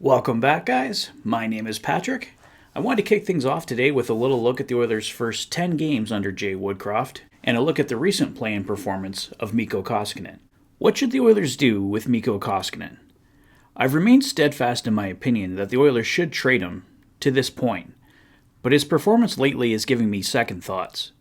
Welcome back, guys. My name is Patrick. I wanted to kick things off today with a little look at the Oilers' first 10 games under Jay Woodcroft, and a look at the recent play and performance of Mikko Koskinen. What should the Oilers do with Mikko Koskinen? I've remained steadfast in my opinion that the Oilers should trade him to this point, but his performance lately is giving me second thoughts.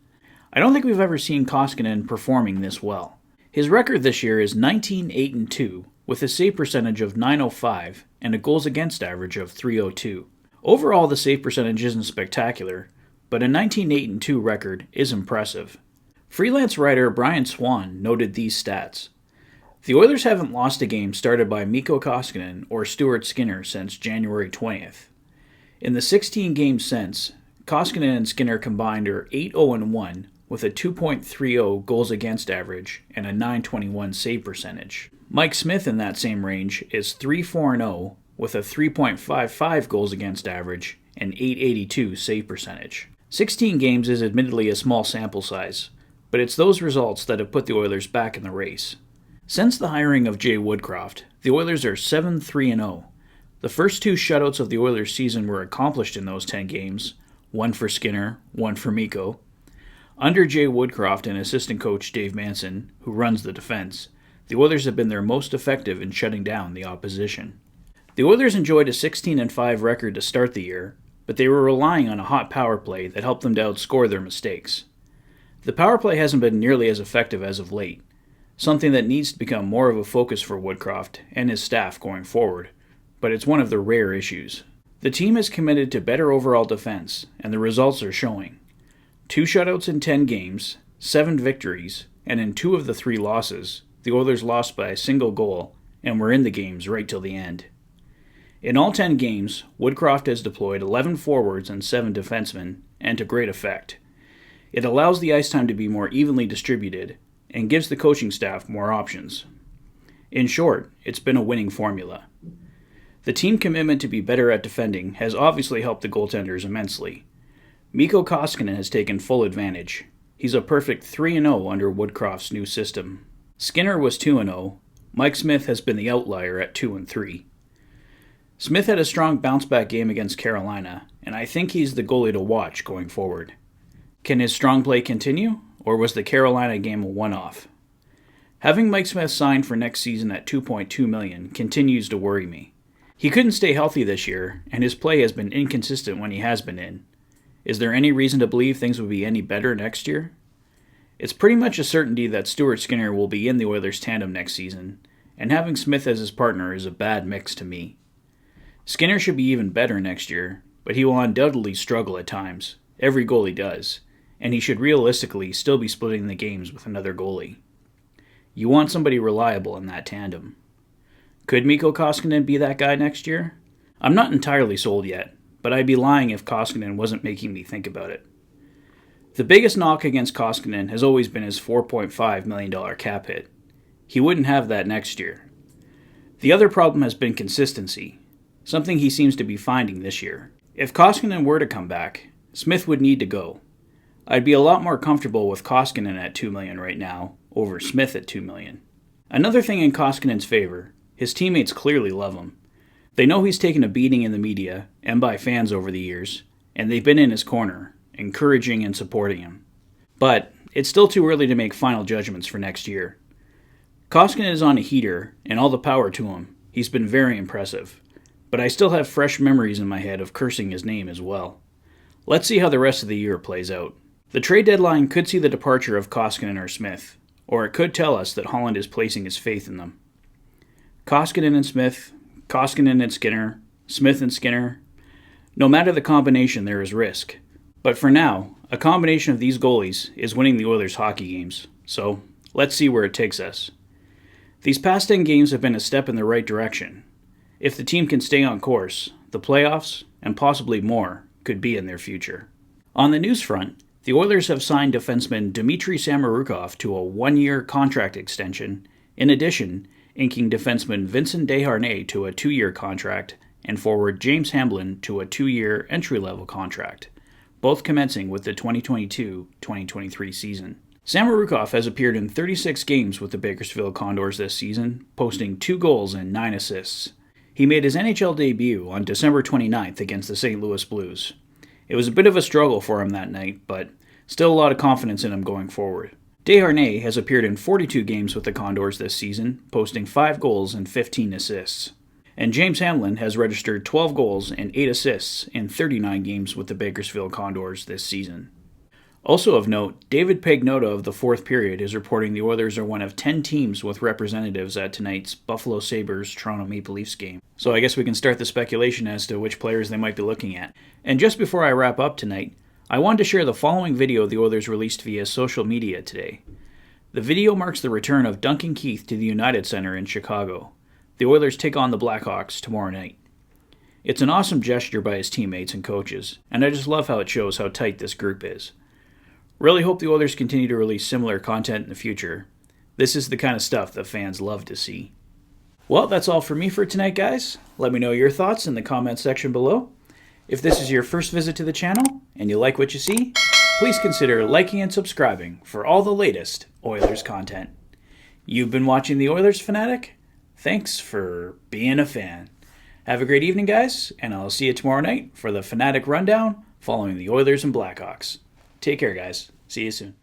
I don't think we've ever seen Koskinen performing this well. His record this year is 19-8-2, with a save percentage of .905 and a goals against average of .302. Overall, the save percentage isn't spectacular, but a 19-8-2 record is impressive. Freelance writer Brian Swan noted these stats. The Oilers haven't lost a game started by Mikko Koskinen or Stuart Skinner since January 20th. In the 16 games since, Koskinen and Skinner combined are 8-0-1 with a 2.30 goals against average and a .921 save percentage. Mike Smith in that same range is 3-4-0 with a 3.55 goals against average and .882 save percentage. 16 games is admittedly a small sample size, but it's those results that have put the Oilers back in the race. Since the hiring of Jay Woodcroft, the Oilers are 7-3-0. The first two shutouts of the Oilers season were accomplished in those 10 games, one for Skinner, one for Mikko. Under Jay Woodcroft and assistant coach Dave Manson, who runs the defense, the Oilers have been their most effective in shutting down the opposition. The Oilers enjoyed a 16-5 record to start the year, but they were relying on a hot power play that helped them to outscore their mistakes. The power play hasn't been nearly as effective as of late, something that needs to become more of a focus for Woodcroft and his staff going forward, but it's one of the rare issues. The team is committed to better overall defense, and the results are showing. 2 shutouts in 10 games, 7 victories, and in 2 of the 3 losses, the Oilers lost by a single goal and were in the games right till the end. In all 10 games, Woodcroft has deployed 11 forwards and 7 defensemen, and to great effect. It allows the ice time to be more evenly distributed and gives the coaching staff more options. In short, it's been a winning formula. The team commitment to be better at defending has obviously helped the goaltenders immensely. Mikko Koskinen has taken full advantage. He's a perfect 3-0 under Woodcroft's new system. Skinner was 2-0. Mike Smith has been the outlier at 2-3. Smith had a strong bounce-back game against Carolina, and I think he's the goalie to watch going forward. Can his strong play continue, or was the Carolina game a one-off? Having Mike Smith signed for next season at $2.2 million continues to worry me. He couldn't stay healthy this year, and his play has been inconsistent when he has been in. Is there any reason to believe things will be any better next year? It's pretty much a certainty that Stuart Skinner will be in the Oilers' tandem next season, and having Smith as his partner is a bad mix to me. Skinner should be even better next year, but he will undoubtedly struggle at times. Every goalie does, and he should realistically still be splitting the games with another goalie. You want somebody reliable in that tandem. Could Mikko Koskinen be that guy next year? I'm not entirely sold yet, but I'd be lying if Koskinen wasn't making me think about it. The biggest knock against Koskinen has always been his $4.5 million cap hit. He wouldn't have that next year. The other problem has been consistency, something he seems to be finding this year. If Koskinen were to come back, Smith would need to go. I'd be a lot more comfortable with Koskinen at $2 million right now over Smith at $2 million. Another thing in Koskinen's favor, his teammates clearly love him. They know he's taken a beating in the media and by fans over the years, and they've been in his corner, encouraging and supporting him. But it's still too early to make final judgments for next year. Koskinen is on a heater, and all the power to him. He's been very impressive. But I still have fresh memories in my head of cursing his name as well. Let's see how the rest of the year plays out. The trade deadline could see the departure of Koskinen or Smith, or it could tell us that Holland is placing his faith in them. Koskinen and Smith, Koskinen and Skinner, Smith and Skinner. No matter the combination, there is risk. But for now, a combination of these goalies is winning the Oilers' hockey games, so let's see where it takes us. These past 10 games have been a step in the right direction. If the team can stay on course, the playoffs, and possibly more, could be in their future. On the news front, the Oilers have signed defenseman Dmitry Samorukov to a 1-year contract extension, in addition, inking defenseman Vincent Desharnais to a 2-year contract and forward James Hamblin to a 2-year entry-level contract, both commencing with the 2022-2023 season. Samorukov has appeared in 36 games with the Bakersfield Condors this season, posting 2 goals and 9 assists. He made his NHL debut on December 29th against the St. Louis Blues. It was a bit of a struggle for him that night, but still a lot of confidence in him going forward. Desharnais has appeared in 42 games with the Condors this season, posting 5 goals and 15 assists. And James Hamlin has registered 12 goals and 8 assists in 39 games with the Bakersfield Condors this season. Also of note, David Pagnotta of the Fourth Period is reporting the Oilers are one of 10 teams with representatives at tonight's Buffalo Sabres-Toronto Maple Leafs game. So I guess we can start the speculation as to which players they might be looking at. And just before I wrap up tonight, I wanted to share the following video the Oilers released via social media today. The video marks the return of Duncan Keith to the United Center in Chicago. The Oilers take on the Blackhawks tomorrow night. It's an awesome gesture by his teammates and coaches, and I just love how it shows how tight this group is. Really hope the Oilers continue to release similar content in the future. This is the kind of stuff that fans love to see. Well, that's all for me for tonight, guys. Let me know your thoughts in the comments section below. If this is your first visit to the channel and you like what you see, please consider liking and subscribing for all the latest Oilers content. You've been watching the Oilers Fanatic. Thanks for being a fan. Have a great evening, guys, and I'll see you tomorrow night for the Fanatic Rundown following the Oilers and Blackhawks. Take care, guys. See you soon.